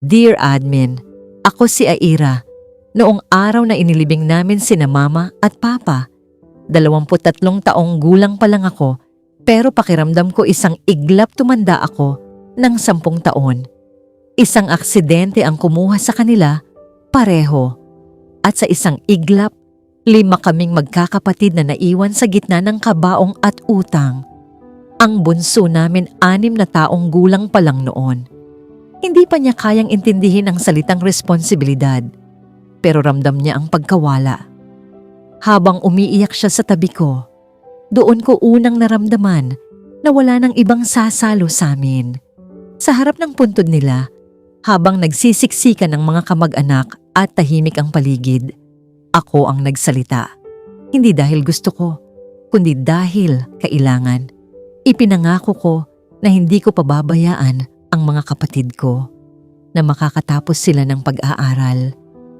Dear Admin, ako si Aira. Noong araw na inilibing namin sina Mama at Papa, 23 taong gulang pa lang ako, pero pakiramdam ko isang iglap tumanda ako ng 10 taon. Isang aksidente ang kumuha sa kanila, pareho. At sa isang iglap, 5 kaming magkakapatid na naiwan sa gitna ng kabaong at utang. Ang bunso namin 6 na taong gulang pa lang noon. Hindi pa niya kayang intindihin ang salitang responsibilidad, pero ramdam niya ang pagkawala. Habang umiiyak siya sa tabi ko, doon ko unang naramdaman na wala nang ibang sasalo sa amin. Sa harap ng puntod nila, habang nagsisiksikan ng mga kamag-anak at tahimik ang paligid, ako ang nagsalita. Hindi dahil gusto ko, kundi dahil kailangan. Ipinangako ko na hindi ko pababayaan ang mga kapatid ko, na makakatapos sila ng pag-aaral,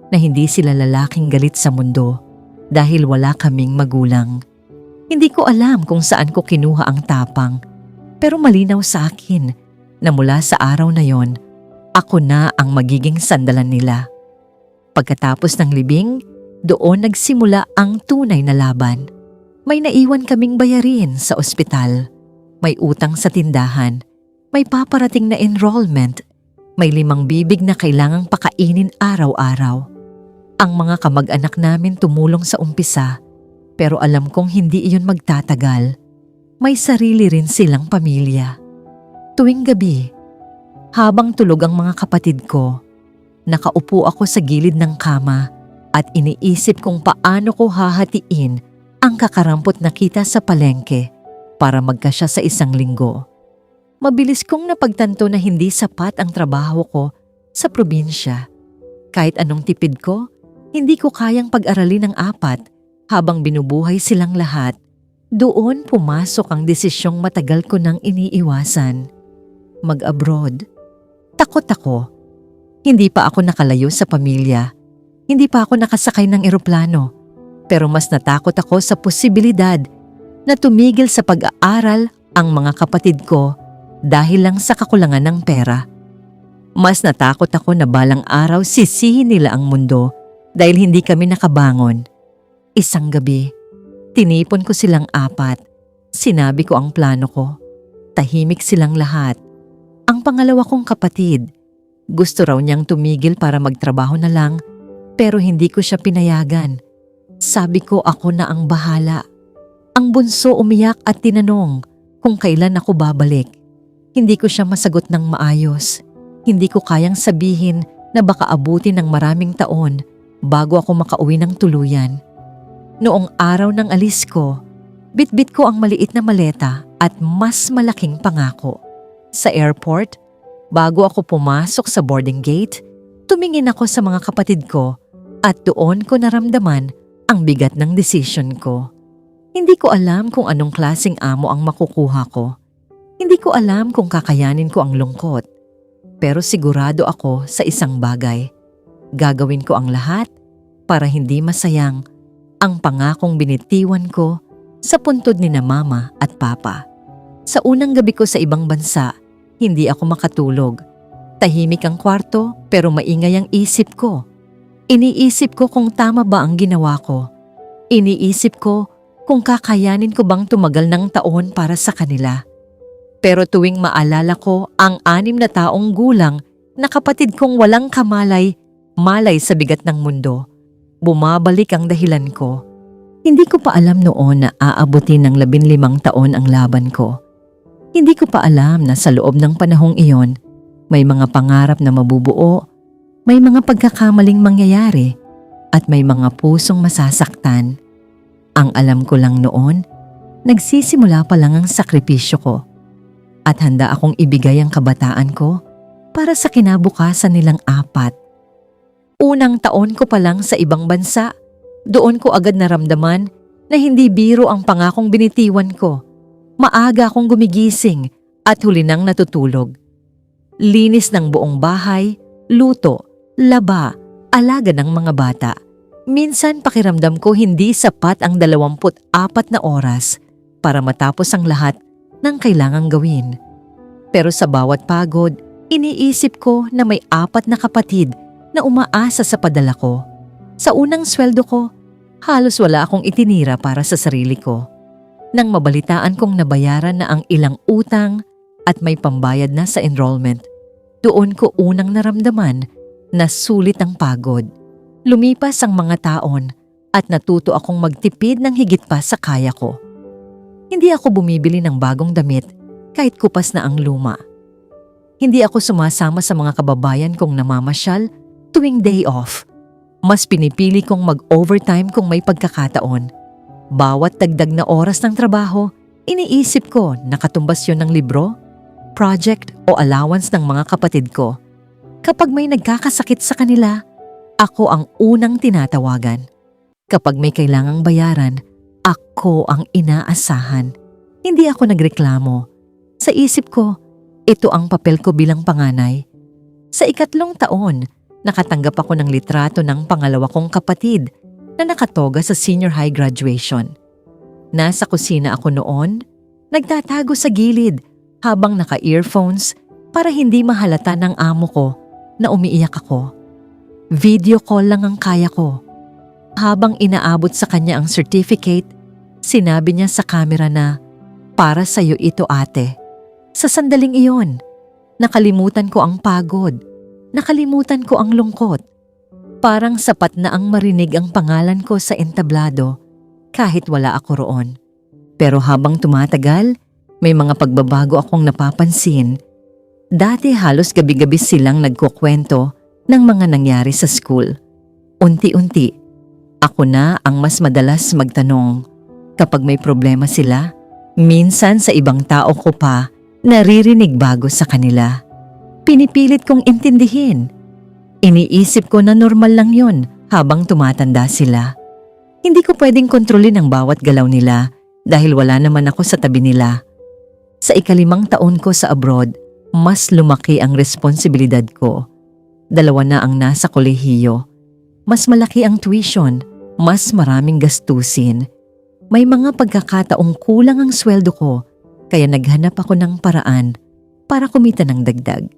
na hindi sila lalaking galit sa mundo dahil wala kaming magulang. Hindi ko alam kung saan ko kinuha ang tapang, pero malinaw sa akin na mula sa araw na yon, ako na ang magiging sandalan nila. Pagkatapos ng libing, doon nagsimula ang tunay na laban. May naiwan kaming bayarin sa ospital, may utang sa tindahan, may paparating na enrollment, may 5 bibig na kailangang pakainin araw-araw. Ang mga kamag-anak namin tumulong sa umpisa, pero alam kong hindi iyon magtatagal. May sarili rin silang pamilya. Tuwing gabi, habang tulog ang mga kapatid ko, nakaupo ako sa gilid ng kama at iniisip kung paano ko hahatiin ang kakarampot na kita sa palengke para magkasya sa 1 linggo. Mabilis kong napagtanto na hindi sapat ang trabaho ko sa probinsya. Kahit anong tipid ko, hindi ko kayang pag-aralin ng 4 habang binubuhay silang lahat. Doon pumasok ang desisyong matagal ko nang iniiwasan. Mag-abroad. Takot ako. Hindi pa ako nakalayo sa pamilya. Hindi pa ako nakasakay ng eroplano. Pero mas natakot ako sa posibilidad na tumigil sa pag-aaral ang mga kapatid ko dahil lang sa kakulangan ng pera. Mas natakot ako na balang araw sisihin nila ang mundo dahil hindi kami nakabangon. Isang gabi, tinipon ko silang 4. Sinabi ko ang plano ko. Tahimik silang lahat. Ang pangalawa kong kapatid, gusto raw niyang tumigil para magtrabaho na lang, pero hindi ko siya pinayagan. Sabi ko ako na ang bahala. Ang bunso umiyak at tinanong kung kailan ako babalik. Hindi ko siya masagot ng maayos. Hindi ko kayang sabihin na baka abutin ng maraming taon bago ako makauwi ng tuluyan. Noong araw ng alis ko, bitbit ko ang maliit na maleta at mas malaking pangako. Sa airport, bago ako pumasok sa boarding gate, tumingin ako sa mga kapatid ko at doon ko naramdaman ang bigat ng desisyon ko. Hindi ko alam kung anong klaseng amo ang makukuha ko. Hindi ko alam kung kakayanin ko ang lungkot, pero sigurado ako sa isang bagay. Gagawin ko ang lahat para hindi masayang ang pangakong binitiwan ko sa puntod ni na Mama at Papa. Sa unang gabi ko sa ibang bansa, hindi ako makatulog. Tahimik ang kwarto pero maingay ang isip ko. Iniisip ko kung tama ba ang ginawa ko. Iniisip ko kung kakayanin ko bang tumagal ng taon para sa kanila. Pero tuwing maalala ko ang 6 na taong gulang na kapatid kong walang kamalay, malay sa bigat ng mundo, bumabalik ang dahilan ko. Hindi ko pa alam noon na aabutin ng 15 taon ang laban ko. Hindi ko pa alam na sa loob ng panahong iyon, may mga pangarap na mabubuo, may mga pagkakamaling mangyayari, at may mga pusong masasaktan. Ang alam ko lang noon, nagsisimula pa lang ang sakripisyo ko. At handa akong ibigay ang kabataan ko para sa kinabukasan nilang 4. Unang taon ko pa lang sa ibang bansa, doon ko agad naramdaman na hindi biro ang pangakong binitiwan ko. Maaga akong gumigising at huli nang natutulog. Linis ng buong bahay, luto, laba, alaga ng mga bata. Minsan pakiramdam ko hindi sapat ang 24 na oras para matapos ang lahat ng kailangang gawin. Pero sa bawat pagod, Iniisip ko na may 4 na kapatid na umaasa sa padala ko. Sa unang sweldo ko, halos wala akong itinira para sa sarili ko. Nang mabalitaan kong nabayaran na ang ilang utang at may pambayad na sa enrollment, doon ko unang naramdaman na sulit ang pagod. Lumipas ang mga taon at natuto akong magtipid ng higit pa sa kaya ko. Hindi ako bumibili ng bagong damit kahit kupas na ang luma. Hindi ako sumasama sa mga kababayan kong namamasyal tuwing day off. Mas pinipili kong mag-overtime kung may pagkakataon. Bawat dagdag na oras ng trabaho, iniisip ko na katumbas yun ng libro, project o allowance ng mga kapatid ko. Kapag may nagkakasakit sa kanila, ako ang unang tinatawagan. Kapag may kailangang bayaran, ako ang inaasahan. Hindi ako nagreklamo. Sa isip ko, ito ang papel ko bilang panganay. Sa 3 taon, nakatanggap ako ng litrato ng pangalawa kong kapatid na nakatoga sa senior high graduation. Nasa kusina ako noon, nagtatago sa gilid habang naka-earphones para hindi mahalata ng amo ko na umiiyak ako. Video call lang ang kaya ko. Habang inaabot sa kanya ang certificate, sinabi niya sa camera na, "Para sa'yo ito, ate." Sa sandaling iyon, nakalimutan ko ang pagod. Nakalimutan ko ang lungkot. Parang sapat na ang marinig ang pangalan ko sa entablado kahit wala ako roon. Pero habang tumatagal, may mga pagbabago akong napapansin. Dati halos gabi-gabi silang nagkukwento ng mga nangyari sa school. Unti-unti, ako na ang mas madalas magtanong. Kapag may problema sila, minsan sa ibang tao ko pa naririnig bago sa kanila. Pinipilit kong intindihin. Iniisip ko na normal lang yon habang tumatanda sila. Hindi ko pwedeng kontrolin ang bawat galaw nila dahil wala naman ako sa tabi nila. Sa 5 taon ko sa abroad, mas lumaki ang responsibilidad ko. 2 na ang nasa kolehiyo. Mas malaki ang tuition, mas maraming gastusin. May mga pagkakataong kulang ang sweldo ko, kaya naghanap ako ng paraan para kumita ng dagdag.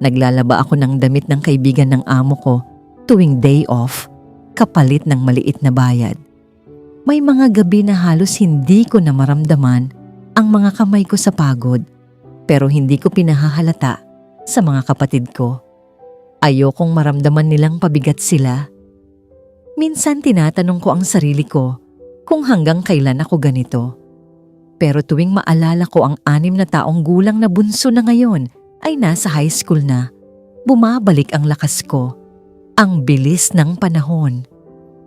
Naglalaba ako ng damit ng kaibigan ng amo ko tuwing day off, kapalit ng maliit na bayad. May mga gabi na halos hindi ko na maramdaman ang mga kamay ko sa pagod, pero hindi ko pinahahalata sa mga kapatid ko. Ayokong maramdaman nilang pabigat sila. Minsan tinatanong ko ang sarili ko kung hanggang kailan ako ganito. Pero tuwing maalala ko ang 6 na taong gulang na bunso na ngayon ay nasa high school na, bumabalik ang lakas ko. Ang bilis ng panahon.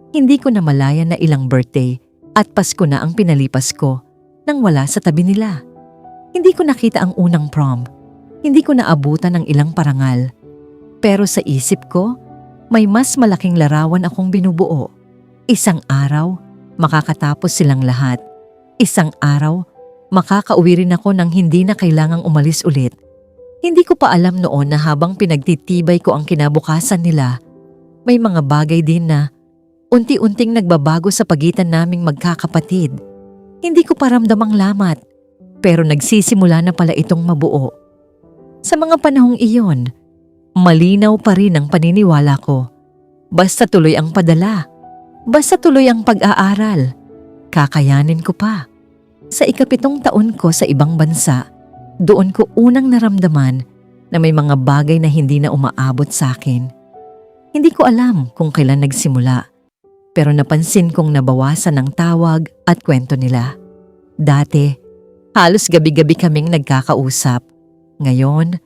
Hindi ko namalayan na ilang birthday at Pasko na ang pinalipas ko nang wala sa tabi nila. Hindi ko nakita ang unang prom. Hindi ko naabutan ang ilang parangal. Pero sa isip ko, may mas malaking larawan akong binubuo. Isang araw, makakatapos silang lahat. Isang araw, makakauwi rin ako nang hindi na kailangang umalis ulit. Hindi ko pa alam noon na habang pinagtitibay ko ang kinabukasan nila, may mga bagay din na unti-unting nagbabago sa pagitan naming magkakapatid. Hindi ko pa ramdam ang lamat, pero nagsisimula na pala itong mabuo. Sa mga panahong iyon, malinaw pa rin ang paniniwala ko. Basta tuloy ang padala, basta tuloy ang pag-aaral, kakayanin ko pa. Sa 7 taon ko sa ibang bansa, doon ko unang naramdaman na may mga bagay na hindi na umaabot sa akin. Hindi ko alam kung kailan nagsimula, pero napansin kong nabawasan ang tawag at kwento nila. Dati, halos gabi-gabi kaming nagkakausap. Ngayon,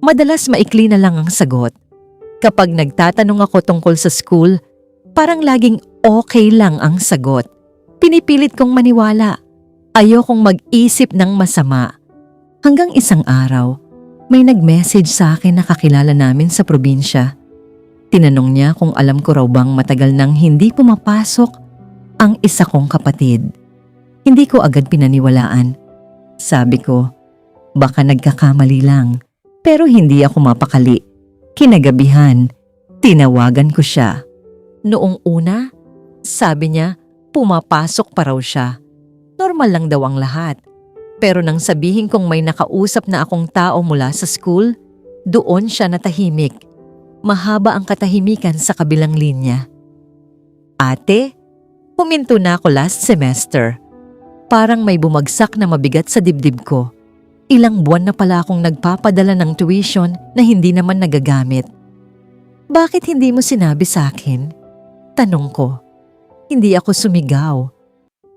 madalas maikli na lang ang sagot. Kapag nagtatanong ako tungkol sa school, parang laging okay lang ang sagot. Pinipilit kong maniwala. Ayokong mag-isip ng masama. Hanggang isang araw, may nag-message sa akin na kakilala namin sa probinsya. Tinanong niya kung alam ko raw bang matagal nang hindi pumapasok ang isa kong kapatid. Hindi ko agad pinaniwalaan. Sabi ko, baka nagkakamali lang, pero hindi ako mapakali. Kinagabihan, tinawagan ko siya. Noong una, sabi niya, pumapasok pa raw siya. Normal lang daw ang lahat. Pero nang sabihin kong may nakausap na akong tao mula sa school, Doon siya natahimik. Mahaba ang katahimikan sa kabilang linya. Ate, huminto na ako last semester. Parang may bumagsak na mabigat sa dibdib ko. Ilang buwan na pala akong nagpapadala ng tuition na hindi naman nagagamit. Bakit hindi mo sinabi sa akin? Tanong ko. Hindi ako sumigaw.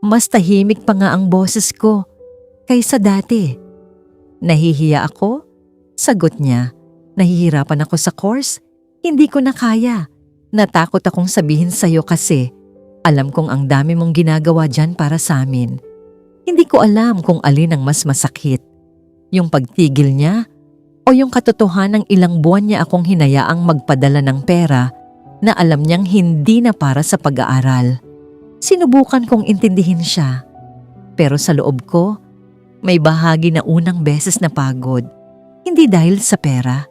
Mas tahimik pa nga ang boses ko kaysa dati. Nahihiya ako? Sagot niya. Nahihirapan ako sa course? Hindi ko na kaya. Natakot akong sabihin sa'yo kasi alam kong ang dami mong ginagawa dyan para sa amin. Hindi ko alam kung alin ang mas masakit. Yung pagtigil niya o yung katotohanang ilang buwan niya akong hinayaang magpadala ng pera na alam niyang hindi na para sa pag-aaral. Sinubukan kong intindihin siya. Pero sa loob ko, may bahagi na unang beses na pagod. Hindi dahil sa pera,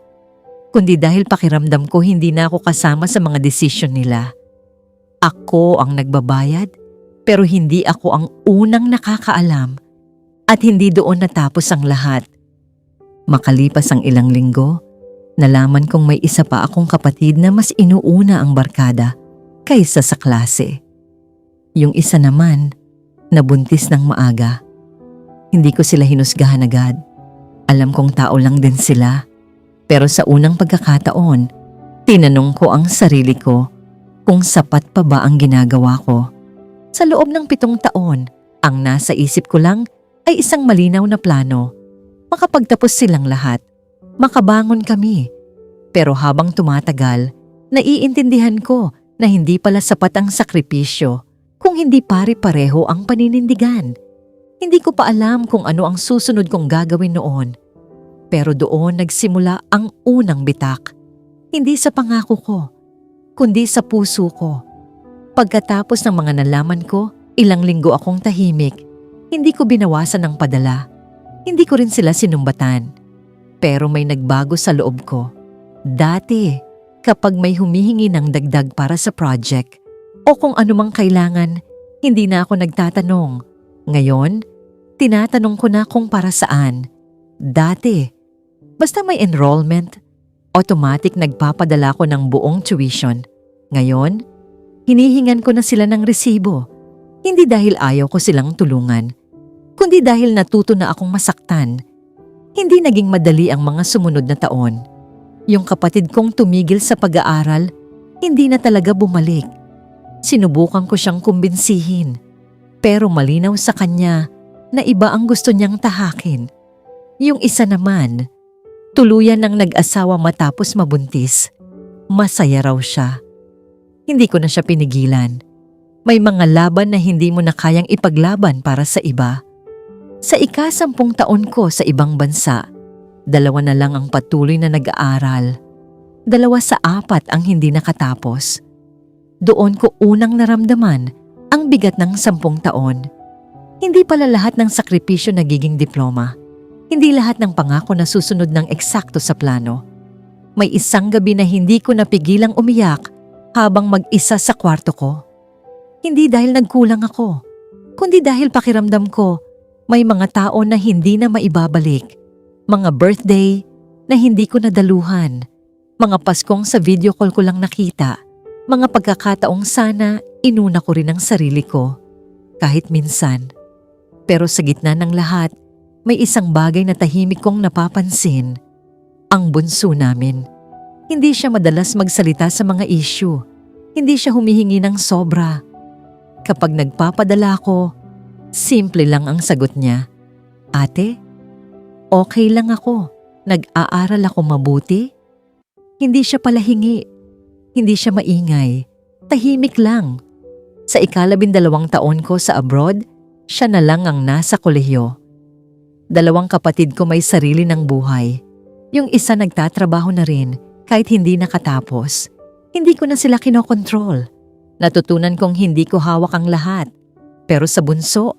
kundi dahil pakiramdam ko hindi na ako kasama sa mga desisyon nila. Ako ang nagbabayad, pero hindi ako ang unang nakakaalam at hindi doon natapos ang lahat. Makalipas ang ilang linggo, nalaman kong may isa pa akong kapatid na mas inuuna ang barkada kaysa sa klase. Yung isa naman, nabuntis ng maaga. Hindi ko sila hinusgahan agad. Alam kong tao lang din sila. Pero sa unang pagkakataon, tinanong ko ang sarili ko kung sapat pa ba ang ginagawa ko. Sa loob ng 7 taon, ang nasa isip ko lang ay isang malinaw na plano. Makapagtapos silang lahat, makabangon kami. Pero habang tumatagal, naiintindihan ko na hindi pala sapat ang sakripisyo kung hindi pare-pareho ang paninindigan. Hindi ko pa alam kung ano ang susunod kong gagawin noon. Pero doon nagsimula ang unang bitak. Hindi sa pangako ko, kundi sa puso ko. Pagkatapos ng mga nalaman ko, ilang linggo akong tahimik. Hindi ko binawasan ng padala. Hindi ko rin sila sinumbatan. Pero may nagbago sa loob ko. Dati, kapag may humihingi ng dagdag para sa project o kung anumang kailangan, hindi na ako nagtatanong. Ngayon, tinatanong ko na kung para saan. Dati, basta may enrollment, automatic nagpapadala ko ng buong tuition. Ngayon, hinihingan ko na sila ng resibo. Hindi dahil ayaw ko silang tulungan, kundi dahil natuto na akong masaktan. Hindi naging madali ang mga sumunod na taon. Yung kapatid kong tumigil sa pag-aaral, hindi na talaga bumalik. Sinubukan ko siyang kumbinsihin, pero malinaw sa kanya na iba ang gusto niyang tahakin. Yung isa naman, tuluyan ng nag-asawa matapos mabuntis. Masaya raw siya. Hindi ko na siya pinigilan. May mga laban na hindi mo na kayang ipaglaban para sa iba. Sa ika-10 taon ko sa ibang bansa, 2 na lang ang patuloy na nag-aaral. 2 sa 4 ang hindi nakatapos. Doon ko unang naramdaman ang bigat ng 10 taon. Hindi pala lahat ng sakripisyo nagiging diploma. Hindi lahat ng pangako na susunod ng eksakto sa plano. May isang gabi na hindi ko napigilang umiyak habang mag-isa sa kwarto ko. Hindi dahil nagkulang ako, kundi dahil pakiramdam ko may mga tao na hindi na maibabalik. Mga birthday na hindi ko nadaluhan. Mga Paskong sa video call ko lang nakita. Mga pagkakataong sana inuna ko rin ang sarili ko. Kahit minsan. Pero sa gitna ng lahat, may isang bagay na tahimik kong napapansin. Ang bunso namin. Hindi siya madalas magsalita sa mga issue. Hindi siya humihingi ng sobra. Kapag nagpapadala ko, simple lang ang sagot niya. Ate, okay lang ako. Nag-aaral ako mabuti. Hindi siya palahingi. Hindi siya maingay. Tahimik lang. Sa ika-12 taon ko sa abroad, siya na lang ang nasa kolehiyo. 2 kapatid ko may sarili ng buhay. Yung isa nagtatrabaho na rin kahit hindi nakatapos. Hindi ko na sila kinokontrol. Natutunan kong hindi ko hawak ang lahat. Pero sa bunso,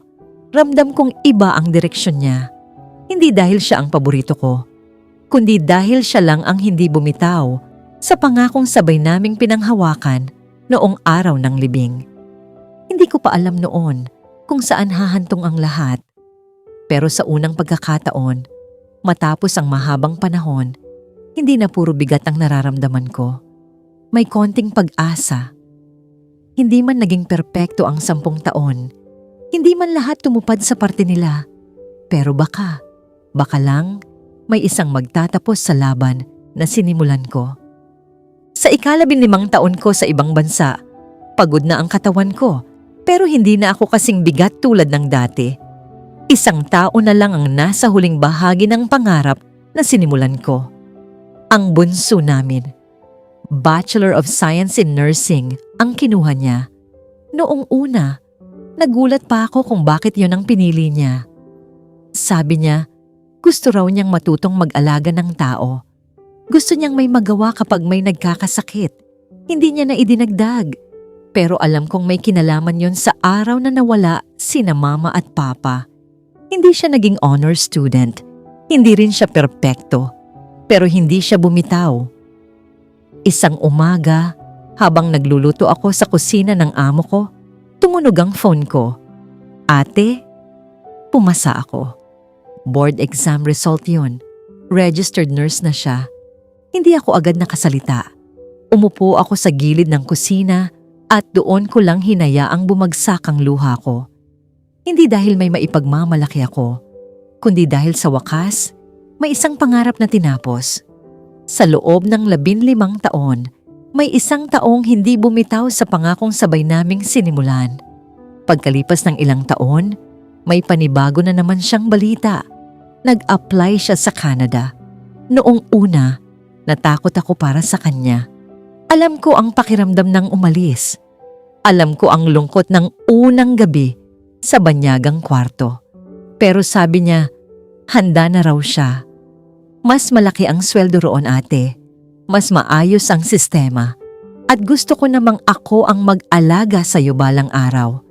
ramdam kong iba ang direksyon niya. Hindi dahil siya ang paborito ko, kundi dahil siya lang ang hindi bumitaw sa pangakong sabay naming pinanghawakan noong araw ng libing. Hindi ko pa alam noon kung saan hahantong ang lahat. Pero sa unang pagkakataon, matapos ang mahabang panahon, Hindi na puro bigat ang nararamdaman ko. May konting pag-asa. Hindi man naging perpekto ang 10 taon. Hindi man lahat tumupad sa parte nila. Pero baka lang may isang magtatapos sa laban na sinimulan ko. Sa ika-15 taon ko sa ibang bansa, pagod na ang katawan ko, pero hindi na ako kasing bigat tulad ng dati. Isang tao na lang ang nasa huling bahagi ng pangarap na sinimulan ko. Ang bunso namin. Bachelor of Science in Nursing ang kinuha niya. Noong una, nagulat pa ako kung bakit yon ang pinili niya. Sabi niya, gusto raw niyang matutong mag-alaga ng tao. Gusto niyang may magawa kapag may nagkakasakit. Hindi niya na idinagdag. Pero alam kong may kinalaman yon sa araw na nawala sina mama at papa. Hindi siya naging honor student. Hindi rin siya perpekto. Pero hindi siya bumitaw. Isang umaga, habang nagluluto ako sa kusina ng amo ko, tumunog ang phone ko. Ate, pumasa ako. Board exam result yun. Registered nurse na siya. Hindi ako agad nakasalita. Umupo ako sa gilid ng kusina at doon ko lang hinayaang bumagsak ang luha ko. Hindi dahil may maipagmamalaki ako, kundi dahil sa wakas, may isang pangarap na tinapos. Sa loob ng 15 taon, may isang taong hindi bumitaw sa pangakong sabay naming sinimulan. Pagkalipas ng ilang taon, may panibago na naman siyang balita. Nag-apply siya sa Canada. Noong una, natakot ako para sa kanya. Alam ko ang pakiramdam ng umalis. Alam ko ang lungkot ng unang gabi sa banyagang kwarto. Pero sabi niya, handa na raw siya. Mas malaki ang sweldo roon, ate. Mas maayos ang sistema. At gusto ko namang ako ang mag-alaga sa iyo balang araw.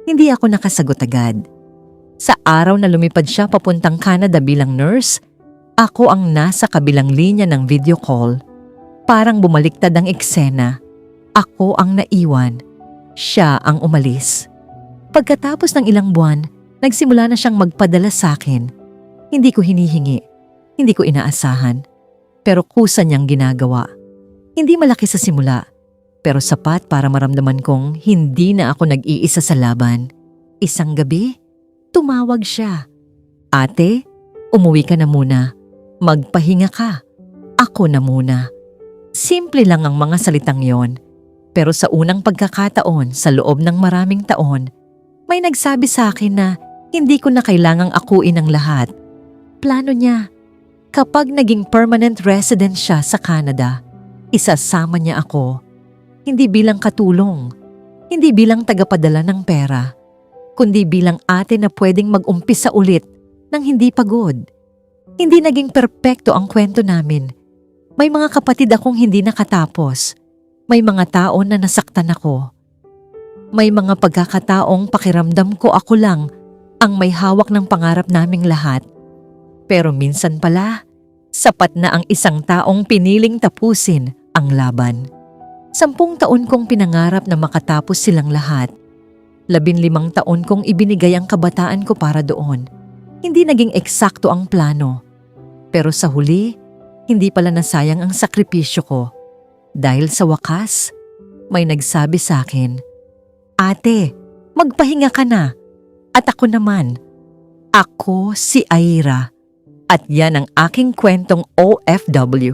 Hindi ako nakasagot agad. Sa araw na lumipad siya papuntang Canada bilang nurse, ako ang nasa kabilang linya ng video call. Parang bumaliktad ang eksena. Ako ang naiwan. Siya ang umalis. Pagkatapos ng ilang buwan, nagsimula na siyang magpadala sa akin. Hindi ko hinihingi. Hindi ko inaasahan. Pero kusa niyang ginagawa. Hindi malaki sa simula. Pero sapat para maramdaman kong hindi na ako nag-iisa sa laban. Isang gabi, tumawag siya. Ate, umuwi ka na muna. Magpahinga ka. Ako na muna. Simple lang ang mga salitang yon. Pero sa unang pagkakataon sa loob ng maraming taon, may nagsabi sa akin na hindi ko na kailangang akuin ang lahat. Plano niya. Kapag naging permanent resident siya sa Canada, isasama niya ako. Hindi bilang katulong, hindi bilang tagapadala ng pera, kundi bilang ate na pwedeng mag-umpisa ulit nang hindi pagod. Hindi naging perpekto ang kwento namin. May mga kapatid akong hindi nakatapos. May mga tao na nasaktan ako. May mga pagkakataong pakiramdam ko ako lang ang may hawak ng pangarap naming lahat. Pero minsan pala, sapat na ang isang taong piniling tapusin ang laban. 10 taon kong pinangarap na makatapos silang lahat. 15 taon kong ibinigay ang kabataan ko para doon. Hindi naging eksakto ang plano. Pero sa huli, hindi pala nasayang ang sakripisyo ko. Dahil sa wakas, may nagsabi sa akin, Ate, magpahinga ka na. At ako naman, ako si Aira. At yan ang aking kwentong OFW.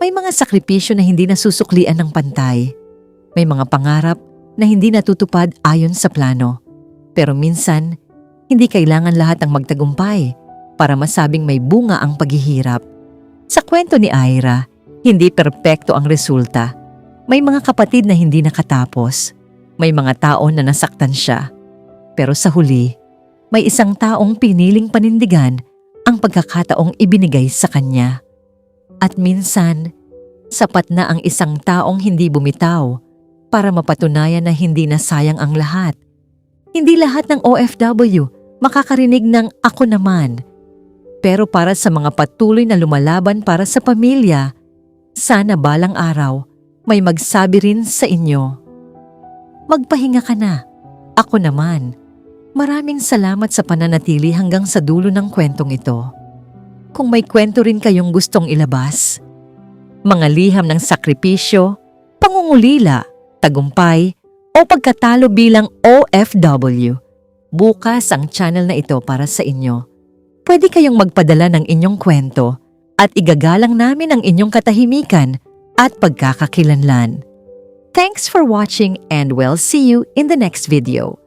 May mga sakripisyo na hindi nasusuklian ng pantay. May mga pangarap na hindi natutupad ayon sa plano. Pero minsan, hindi kailangan lahat ang magtagumpay para masabing may bunga ang paghihirap. Sa kwento ni Aira, hindi perpekto ang resulta. May mga kapatid na hindi nakatapos. May mga tao na nasaktan siya. Pero sa huli, may isang taong piniling panindigan ang pagkakataong ibinigay sa kanya. At minsan, sapat na ang isang taong hindi bumitaw para mapatunayan na hindi na sayang ang lahat. Hindi lahat ng OFW makakarinig ng ako naman. Pero para sa mga patuloy na lumalaban para sa pamilya, sana balang araw may magsabi rin sa inyo, magpahinga ka na. Ako naman. Maraming salamat sa pananatili hanggang sa dulo ng kwentong ito. kung may kwento rin kayong gustong ilabas. Mga liham ng sakripisyo, pangungulila, tagumpay, o pagkatalo bilang OFW. Bukas ang channel na ito para sa inyo. Pwede kayong magpadala ng inyong kwento at igagalang namin ang inyong katahimikan at pagkakakilanlan. Thanks for watching and we'll see you in the next video.